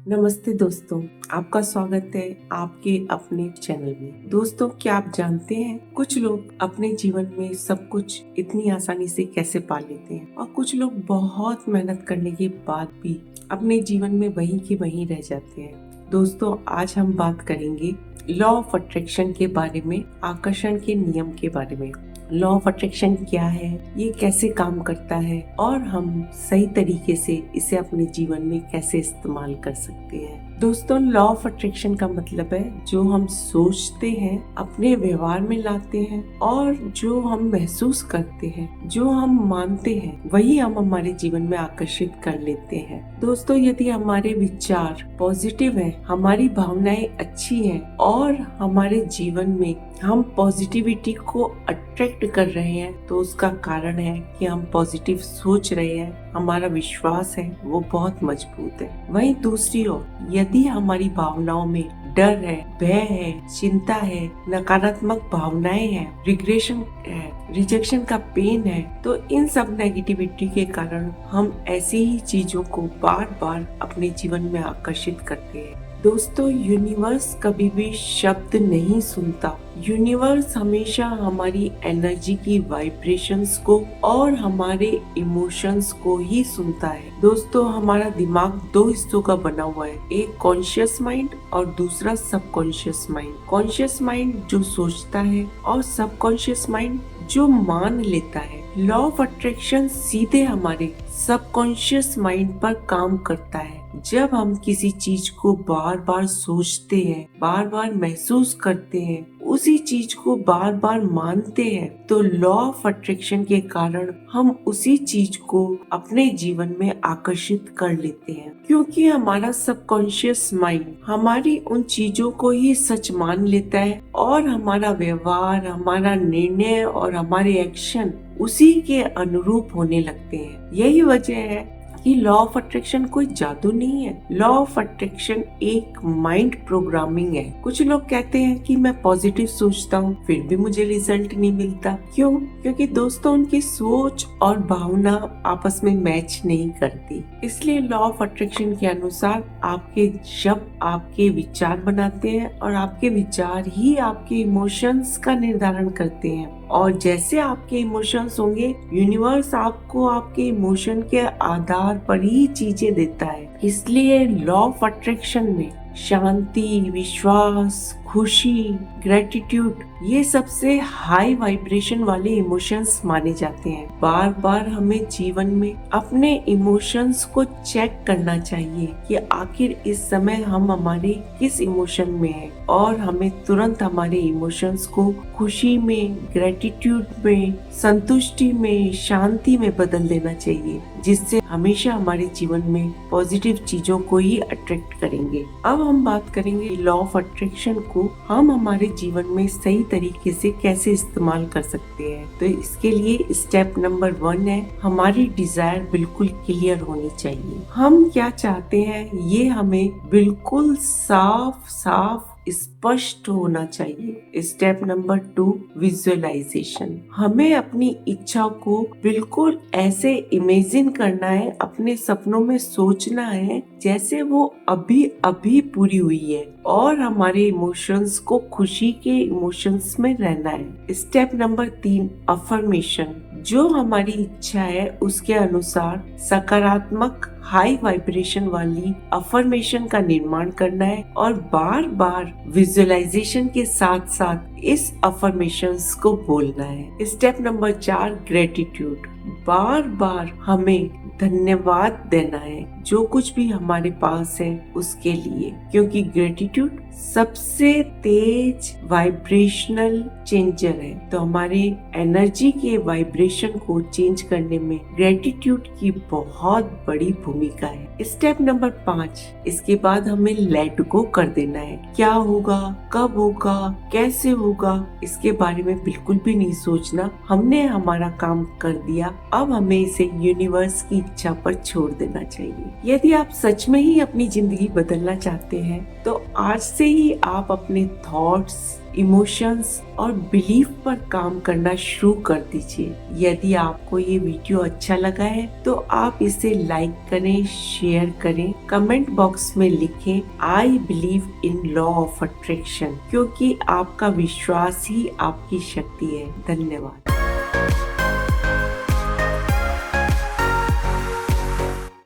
नमस्ते दोस्तों, आपका स्वागत है आपके अपने चैनल में। दोस्तों, क्या आप जानते हैं कुछ लोग अपने जीवन में सब कुछ इतनी आसानी से कैसे पा लेते हैं और कुछ लोग बहुत मेहनत करने के बाद भी अपने जीवन में वहीं के वहीं रह जाते हैं। दोस्तों, आज हम बात करेंगे लॉ ऑफ अट्रैक्शन के बारे में, आकर्षण के नियम के बारे में। लॉ ऑफ अट्रैक्शन क्या है, ये कैसे काम करता है और हम सही तरीके से इसे अपने जीवन में कैसे इस्तेमाल कर सकते हैं। दोस्तों, लॉ ऑफ अट्रैक्शन का मतलब है जो हम सोचते हैं अपने व्यवहार में लाते हैं और जो हम महसूस करते हैं, जो हम मानते हैं, वही हम हमारे जीवन में आकर्षित कर लेते हैं। दोस्तों, यदि हमारे विचार पॉजिटिव हैं, हमारी भावनाएं अच्छी हैं और हमारे जीवन में हम पॉजिटिविटी को अट्रैक्ट कर रहे हैं, तो उसका कारण है कि हम पॉजिटिव सोच रहे हैं, हमारा विश्वास है वो बहुत मजबूत है। वहीं दूसरी ओर यदि हमारी भावनाओं में डर है, भय है, चिंता है, नकारात्मक भावनाएं हैं, रिग्रेशन है, रिजेक्शन का पेन है, तो इन सब नेगेटिविटी के कारण हम ऐसी ही चीजों को बार बार अपने जीवन में आकर्षित करते हैं। दोस्तों, यूनिवर्स कभी भी शब्द नहीं सुनता। यूनिवर्स हमेशा हमारी एनर्जी की वाइब्रेशंस को और हमारे इमोशंस को ही सुनता है। दोस्तों, हमारा दिमाग दो हिस्सों का बना हुआ है, एक कॉन्शियस माइंड और दूसरा सबकॉन्शियस माइंड। कॉन्शियस माइंड जो सोचता है और सबकॉन्शियस माइंड जो मान लेता है। लॉ ऑफ अट्रैक्शन सीधे हमारे सबकॉन्शियस माइंड पर काम करता है। जब हम किसी चीज को बार बार सोचते हैं, बार बार महसूस करते हैं, उसी चीज को बार बार मानते हैं, तो लॉ ऑफ अट्रैक्शन के कारण हम उसी चीज को अपने जीवन में आकर्षित कर लेते हैं। क्योंकि हमारा सबकॉन्शियस माइंड हमारी उन चीजों को ही सच मान लेता है और हमारा व्यवहार, हमारा निर्णय और हमारे एक्शन उसी के अनुरूप होने लगते हैं। यही वजह है कि लॉ ऑफ अट्रैक्शन कोई जादू नहीं है। लॉ ऑफ अट्रैक्शन एक माइंड प्रोग्रामिंग है। कुछ लोग कहते हैं कि मैं पॉजिटिव सोचता हूँ फिर भी मुझे रिजल्ट नहीं मिलता। क्यों? क्योंकि दोस्तों, उनकी सोच और भावना आपस में मैच नहीं करती। इसलिए लॉ ऑफ अट्रैक्शन के अनुसार आपके शब्द आपके विचार बनाते हैं और आपके विचार ही आपके इमोशंस का निर्धारण करते हैं। और जैसे आपके इमोशंस होंगे, यूनिवर्स आपको आपके इमोशन के आधार पर ही चीजें देता है। इसलिए लॉ ऑफ अट्रैक्शन में शांति, विश्वास, खुशी, ग्रेटिट्यूड ये सबसे हाई वाइब्रेशन वाले इमोशंस माने जाते हैं। बार बार हमें जीवन में अपने इमोशंस को चेक करना चाहिए कि आखिर इस समय हम हमारे किस इमोशन में हैं और हमें तुरंत हमारे इमोशंस को खुशी में, ग्रेटिट्यूड में, संतुष्टि में, शांति में बदल देना चाहिए, जिससे हमेशा हमारे जीवन में पॉजिटिव चीजों को ही अट्रैक्ट करेंगे। अब हम बात करेंगे लॉ ऑफ अट्रैक्शन को हम हमारे जीवन में सही तरीके से कैसे इस्तेमाल कर सकते हैं। तो इसके लिए स्टेप नंबर 1 है, हमारी डिजायर बिल्कुल क्लियर होनी चाहिए। हम क्या चाहते हैं ये हमें बिल्कुल साफ साफ स्पष्ट होना चाहिए। Step number 2, visualization. हमें अपनी इच्छा को बिल्कुल ऐसे इमेजिन करना है, अपने सपनों में सोचना है जैसे वो अभी अभी पूरी हुई है और हमारे इमोशंस को खुशी के इमोशंस में रहना है। Step number 3, affirmation. जो हमारी इच्छा है उसके अनुसार सकारात्मक हाई वाइब्रेशन वाली अफर्मेशन का निर्माण करना है और बार बार विजुअलाइजेशन के साथ साथ इस अफर्मेशंस को बोलना है। Step number 4, gratitude. बार बार हमें धन्यवाद देना है जो कुछ भी हमारे पास है उसके लिए, क्योंकि ग्रेटिट्यूड सबसे तेज वाइब्रेशनल चेंजर है। तो हमारे एनर्जी के वाइब्रेशन को चेंज करने में ग्रेटिट्यूड की बहुत बड़ी भूमिका है। स्टेप नंबर 5, इसके बाद हमें लेट गो कर देना है। क्या होगा, कब होगा, कैसे होगा, इसके बारे में बिल्कुल भी नहीं सोचना। हमने हमारा काम कर दिया, अब हमें इसे यूनिवर्स की इच्छा पर छोड़ देना चाहिए। यदि आप सच में ही अपनी जिंदगी बदलना चाहते हैं तो आज से ही आप अपने थॉट्स, इमोशंस और बिलीफ पर काम करना शुरू कर दीजिए। यदि आपको ये वीडियो अच्छा लगा है तो आप इसे लाइक करें, शेयर करें, कमेंट बॉक्स में लिखें I believe in law of attraction, क्योंकि आपका विश्वास ही आपकी शक्ति है। धन्यवाद।